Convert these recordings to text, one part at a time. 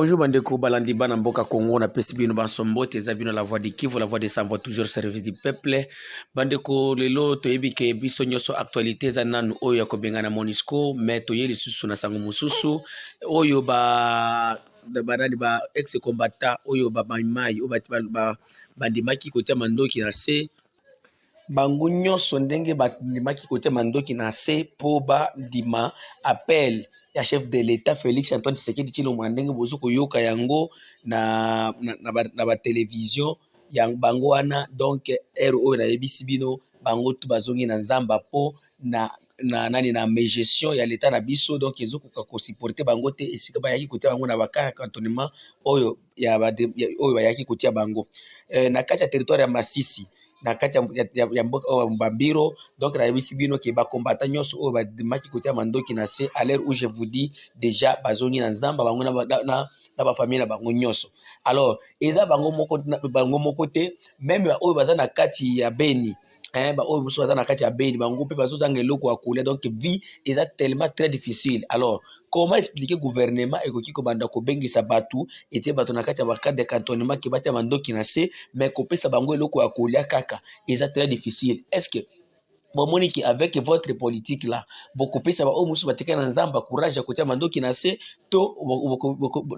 Bonjour Bandeko Balandi Bana Mboka Congo na pesi bino basombote eza bino la voix de Kivu, la voix de sans voix toujours service du peuple. Bandeko lelo toyebi ke biso nyoso actualité eza nanu oyo ya kobenga na Monisco mais toyeli susu na sango mususu oyo ba ex combattant oyo ba maimai oyo ba bandimaki kotia mandoki na se bango nyonso ndenge bandimaki kotia mandoki na se po ba ndima appel ya chef de l'État Félix Antoine Tshisekedi Tshilombo ndenge bozo koyoka yango na ba télévision yang bango wana donc ero oyo na yebisi bino bango tu bazongi na nzamba po na nani na gestion ya l'État na biso donc ezokoka ko supporter bango te esika bayaki kotia bango na bakaya cantonnement oyo ya oyo bayaki kotia bango na kati ya territoire ya Masisi na kati ya Mbambiro donc na yebisi bino ke ba combattant nyonso oyo badimaki kotia mandoki na se à l'heure où je vous dis déjà bazongi na nzamba bango na ba famille na bango nyonso. Alors eza bango moko te même oyo baza na kati ya Beni ba oyo muso baza na kati ya Beni bango pe bazozanga eloko ya kolia donc vie eza tellement très difficile. Alors comment expliquer gouvernement ekoki ko banda ko bengisa batu ete batu na kati ya bakade de cantonnement ki batia mandoki na se mais kopesa bango eloko ya kolia kaka eza très difficile. Est-ce que bon moniki avec votre politique là beaucoup pesa ba o musu batika na nzamba courage ya kotia mandoki na se to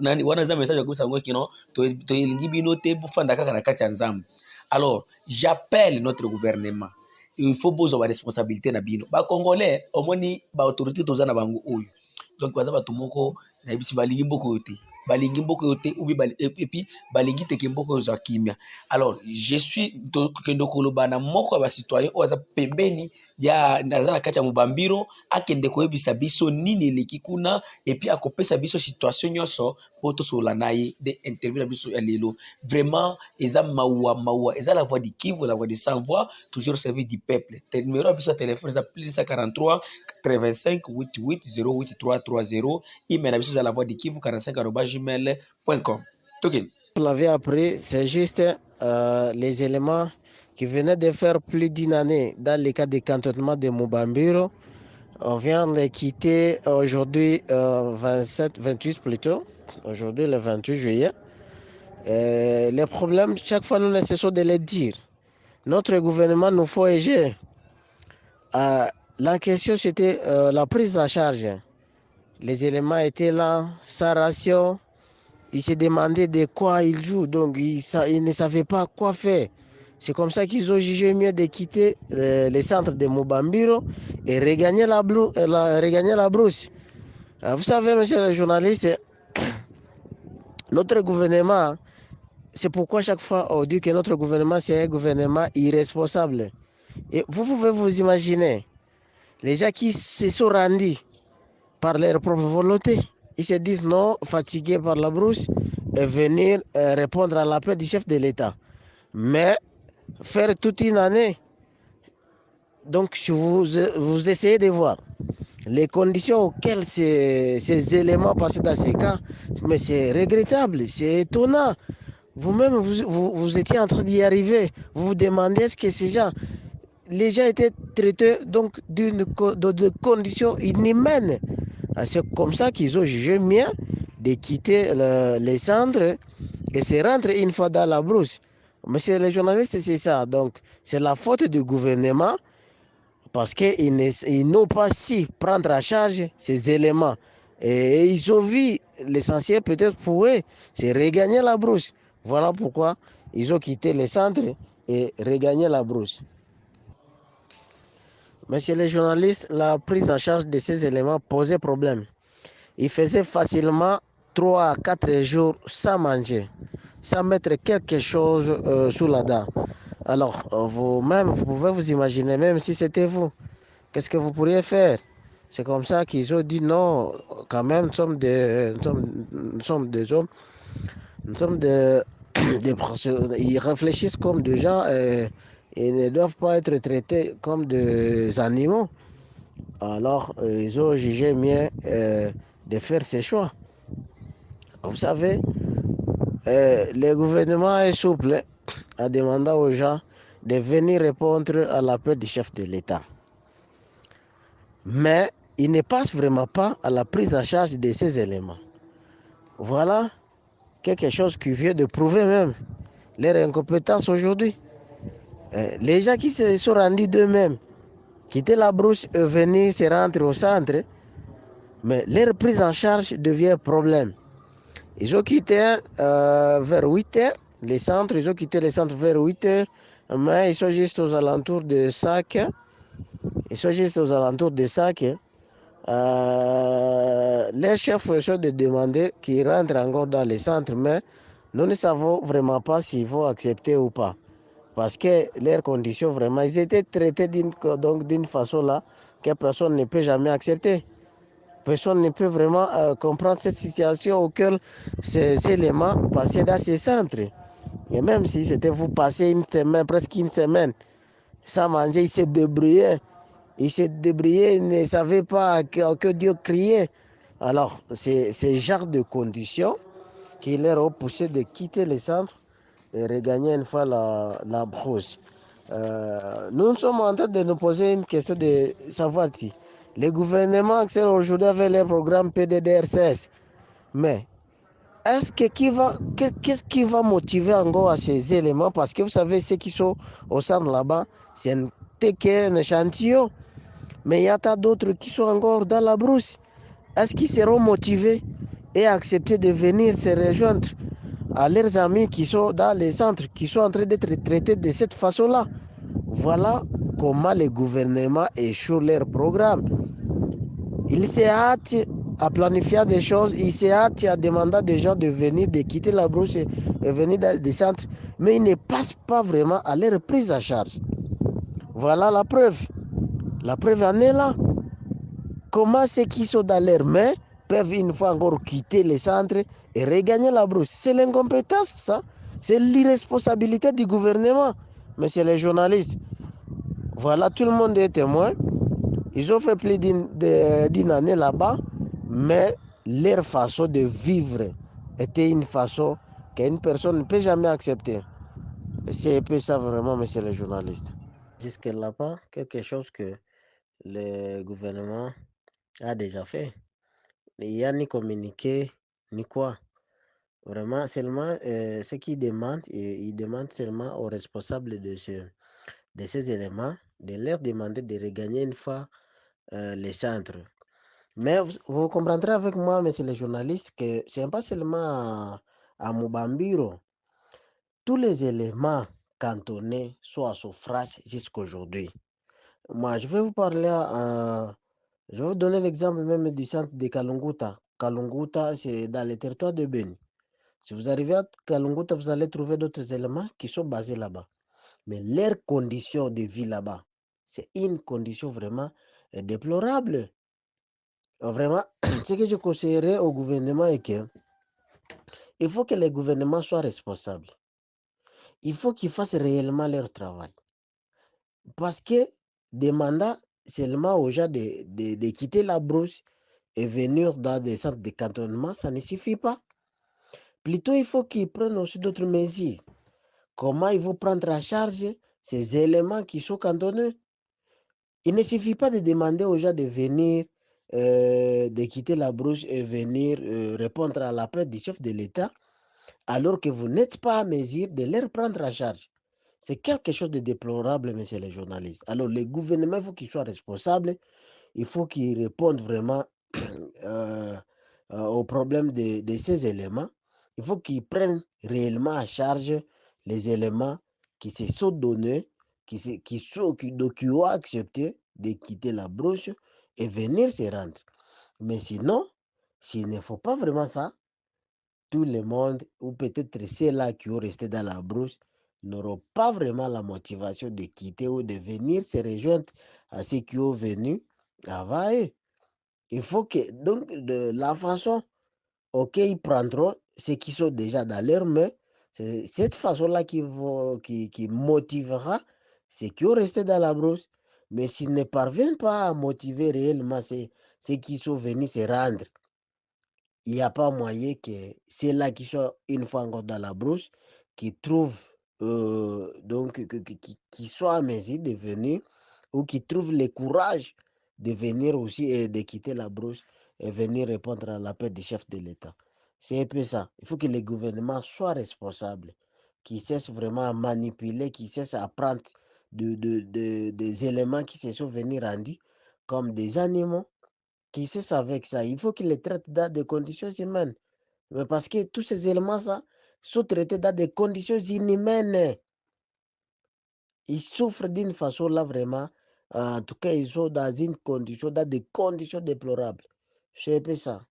nani wana za message ya kusa ngo kino to elingi bino te bufanda kaka na kati ya nzamba. Alors j'appelle notre gouvernement, il faut besoin de responsabilité na bino ba congolais omoni ba autorité toza na bango oyo donc baza bato moko na yebisi balingi mboko yote ou bien et puis balingi teke mboko za kimia. Alors je suis kendo koloba na moko ba citoyen o za pembeni ya na kati ya Mbambiro akende koyebisa biso nini eleki kuna et puis akopesa biso situation nyonso po tosola naye de interview biso ya lelo vraiment eza mawa eza la voix du Kivu, la voix de sans voix toujours service du peuple. Numéro biso téléphone eza plus 143 85 88 08 330 email na biso la voix du Kivu 45@gmail.com. On l'avait appris, c'est juste les éléments qui venaient de faire plus d'une année dans le cas de cantonnement de Mbambiro. On vient de quitter aujourd'hui 28 plutôt, aujourd'hui le 28 juillet. Les problèmes, chaque fois nous ne cessons de les dire. Notre gouvernement nous faut agir. La question c'était la prise en charge. Les éléments étaient là, sans ration. Ils se demandaient de quoi ils jouent, donc ils ne savaient pas quoi faire. C'est comme ça qu'ils ont jugé mieux de quitter les centres de Mbambiro et regagner la brousse. Vous savez, monsieur le journaliste, notre gouvernement, c'est pourquoi chaque fois on dit que notre gouvernement, c'est un gouvernement irresponsable. Et vous pouvez vous imaginer, les gens qui se sont rendus par leur propre volonté, ils se disent non, fatigués par la brousse, et venir répondre à l'appel du chef de l'État. Mais faire toute une année, donc vous essayez de voir les conditions auxquelles ces éléments passent dans ces cas, mais c'est regrettable, c'est étonnant. Vous-même, vous étiez en train d'y arriver, vous vous demandez est-ce que ces gens, les gens étaient traités donc de conditions inhumaines. C'est comme ça qu'ils ont jugé mieux de quitter les centres et se rendre une fois dans la brousse. Monsieur le journaliste, c'est ça. Donc, c'est la faute du gouvernement parce qu'ils n'ont pas su prendre en charge ces éléments. Et ils ont vu l'essentiel peut-être pour eux, c'est regagner la brousse. Voilà pourquoi ils ont quitté les centres et regagné la brousse. Monsieur le journaliste, la prise en charge de ces éléments posait problème. Ils faisaient facilement 3 à 4 jours sans manger, sans mettre quelque chose sous la dent. Alors, vous-même, vous pouvez vous imaginer, même si c'était vous, qu'est-ce que vous pourriez faire? C'est comme ça qu'ils ont dit non, quand même, nous sommes des hommes, ils réfléchissent comme des gens et ne doivent pas être traités comme des animaux. Alors, ils ont jugé mieux de faire ces choix. Vous savez, le gouvernement est souple en demandant aux gens de venir répondre à l'appel du chef de l'État. Mais il ne passe vraiment pas à la prise en charge de ces éléments. Voilà quelque chose qui vient de prouver même leur incompétence aujourd'hui. Les gens qui se sont rendus d'eux-mêmes, quitter la brousse et venir se rendre au centre, mais leur prise en charge devient un problème. Ils ont quitté vers 8 heures les centres, ils ont quitté les centres vers 8 heures, mais ils sont juste aux alentours de 5 heures. Ils sont juste aux alentours de 5 heures. Les chefs sont de demander qu'ils rentrent encore dans les centres, mais nous ne savons vraiment pas s'ils vont accepter ou pas. Parce que leurs conditions, vraiment, ils étaient traités d'une façon là que personne ne peut jamais accepter. Personne ne peut vraiment comprendre cette situation auquel ces éléments passaient dans ces centres. Et même si c'était vous passer une semaine, presque une semaine, sans manger, ils se débrouillaient. Ils se débrouillaient, ils ne savaient pas que Dieu criait. Alors, c'est ce genre de conditions qui leur ont poussé de quitter les centres et regagner une fois la brousse. Nous sommes en train de nous poser une question de savoir si les gouvernements accèdent aujourd'hui avec les programmes PDDRCS. Mais est-ce que qu'est-ce qui va motiver encore à ces éléments? Parce que vous savez, ceux qui sont au centre là-bas, c'est qu'un échantillon. Mais il y a tant d'autres qui sont encore dans la brousse. Est-ce qu'ils seront motivés et accepter de venir se rejoindre à leurs amis qui sont dans les centres, qui sont en train d'être traités de cette façon-là? Voilà comment le gouvernement échoue leur programme. Il se hâte à planifier des choses, il se hâte à demander des gens de venir, de quitter la brousse et venir dans des centres, mais il ne passe pas vraiment à leur prise en charge. Voilà la preuve. La preuve en est là. Comment ceux qui sont dans leurs mains peuvent une fois encore quitter les centres et regagner la brousse? C'est l'incompétence, ça. C'est l'irresponsabilité du gouvernement. Mais c'est les journalistes. Voilà, tout le monde est témoin. Ils ont fait plus d'une année là-bas, mais leur façon de vivre était une façon qu'une personne ne peut jamais accepter. C'est un peu ça vraiment, monsieur le journaliste. Jusque là-bas, quelque chose que le gouvernement a déjà fait. Il n'y a ni communiqué, ni quoi. Vraiment, seulement ce qu'ils demandent, ils demandent seulement aux responsables de ces éléments de leur demander de regagner une fois les centres. Mais vous comprendrez avec moi, monsieur le journaliste, que ce n'est pas seulement à Mubambiro. Tous les éléments cantonnés sont à souffrance jusqu'aujourd'hui. Moi, je vais vous parler, je vais vous donner l'exemple même du centre de Kalunguta. Kalunguta, c'est dans le territoire de Beni. Si vous arrivez à Kalunguta, vous allez trouver d'autres éléments qui sont basés là-bas. Mais leurs conditions de vie là-bas, c'est une condition vraiment déplorable. Vraiment, ce que je conseillerais au gouvernement est que il faut que les gouvernements soient responsables. Il faut qu'ils fassent réellement leur travail. Parce que demander seulement aux gens de quitter la brousse et venir dans des centres de cantonnement, ça ne suffit pas. Plutôt, il faut qu'ils prennent aussi d'autres mesures. Comment ils vont prendre en charge ces éléments qui sont cantonnés? Il ne suffit pas de demander aux gens de venir, de quitter la brousse et venir répondre à l'appel du chef de l'État, alors que vous n'êtes pas à mesure de les prendre en charge. C'est quelque chose de déplorable, monsieur les journalistes. Alors, le gouvernement, il faut qu'il soit responsable, il faut qu'il réponde vraiment euh, aux problèmes de ces éléments. Il faut qu'ils prennent réellement en charge les éléments qui se sont donnés, qui ont accepté de quitter la brouche et venir se rendre. Mais sinon, s'il ne faut pas vraiment ça, tout le monde, ou peut-être ceux-là qui ont resté dans la brousse, n'auront pas vraiment la motivation de quitter ou de venir se rejoindre à ceux qui ont venu avant eux. Il faut que, donc, de la façon auquel ils prendront ceux qui sont déjà dans leurs mains, c'est cette façon-là qui motivera ceux qui ont resté dans la brousse. Mais s'ils ne parviennent pas à motiver réellement ceux qui sont venus se rendre, il n'y a pas moyen que ceux-là qui sont une fois encore dans la brousse, qui trouvent, donc, qui soient à mesure de venir ou qui trouvent le courage de venir aussi et de quitter la brousse et venir répondre à l'appel du chef de l'État. C'est un peu ça. Il faut que les gouvernements soient responsables, qu'ils cessent vraiment à manipuler, qu'ils cessent à prendre des éléments qui se sont venus rendus comme des animaux, qu'ils cessent avec ça. Il faut qu'ils les traitent dans des conditions humaines. Mais parce que tous ces éléments-là sont traités dans des conditions inhumaines. Ils souffrent d'une façon là vraiment. En tout cas, ils sont dans des conditions déplorables. C'est un peu ça.